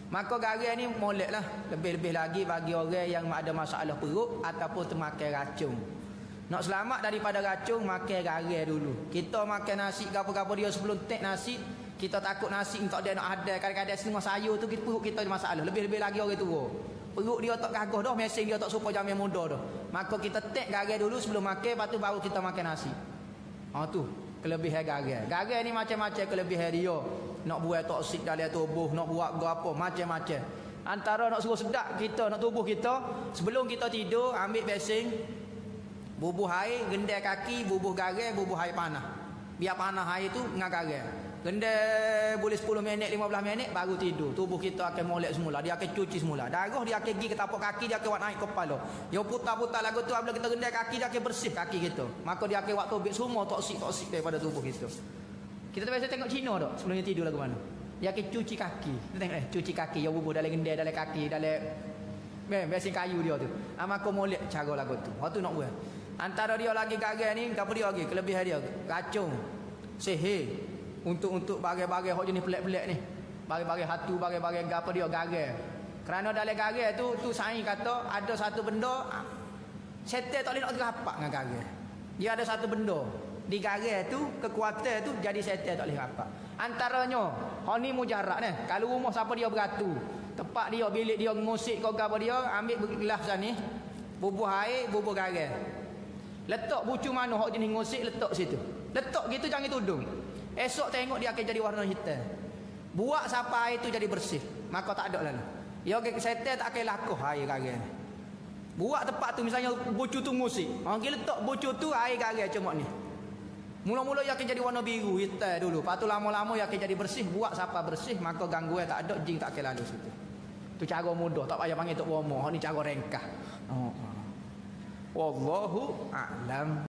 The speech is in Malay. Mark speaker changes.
Speaker 1: Maka garam ni molek lah. Lebih-lebih lagi bagi orang yang ada masalah perut ataupun termakan racun. Nak selamat daripada racun, makan garam dulu. Kita makan nasi gapo-gapo dia sebelum tek nasi, kita takut nasi tak ada nak ada. Kadang-kadang setengah sayur tu perut kita ada masalah. Lebih-lebih lagi orang tua. Perut dia tak gagah dah, mesin dia tak serupa jamin muda dah. Maka kita tek garam dulu sebelum makan, lepas tu baru kita makan nasi. Tu kelebihan garam. Garam ni macam-macam kelebihan dia. Nak buat toksik dalam tubuh, nak buat apa, macam-macam. Antara nak suruh sedap kita, nak tubuh kita, sebelum kita tidur, ambil basing, bubuh air, gendai kaki, bubuh garam, bubuh air panas. Biar panas air tu dengan garam. Gendai boleh 10 minit, 15 minit, baru tidur. Tubuh kita akan molek semula, dia akan cuci semula. Darah dia akan pergi ke tapak kaki, dia akan buat naik kepala. Dia putar-putar lagu tu, apabila kita gendai kaki, dia akan bersih kaki kita. Maka dia akan buat tobik semua toksik-toksik daripada tubuh kita. Kita biasa tengok Cina tak sebelum dia tidur lagu mana. Dia akan cuci kaki. Kita tengok cuci kaki, dia bubuh dalam gendai, dalam kaki, dalam basing kayu dia tu. Maka molek cara lagu tu. Waktu nak buat. Antara dia lagi garam ni, apa dia lagi? Kelebihan dia racun, sihir, untuk bagai-bagai hok jenis pelik-pelik ni. Bagai-bagai hatu, bagai-bagai apa dia garam. Kerana dalam garam tu sains kata ada satu benda setan tak boleh nak rapat dengan garam. Dia ada satu benda di garam tu, kekuatan tu jadi setan tak boleh rapat. Antaranya hok ni mujarab ni. Kalau rumah siapa dia beratu, tempat dia, bilik dia ngusik kau apa dia, ambil gelas ni, bubuh air, bubuh garam. Letak bucu mana hok jenis ngusik, letak situ. Letak gitu jangan tudung. Esok tengok dia akan jadi warna hitam. Buat sampai air tu jadi bersih, maka tak ada lalu. Ya setan tak akan lakuh air garam. Buat tempat tu misalnya bucu tu ngusik. Orang letak bucu tu air garam cuma ni. Mula-mula dia akan jadi warna biru hitam dulu. Lepas tu lama-lama dia akan jadi bersih. Buat sampai bersih, maka gangguan tak ada, jin tak akan lalu situ. Tu cara mudah, tak payah panggil tok bomo. Ni cara ringkas. Wallahu a'lam.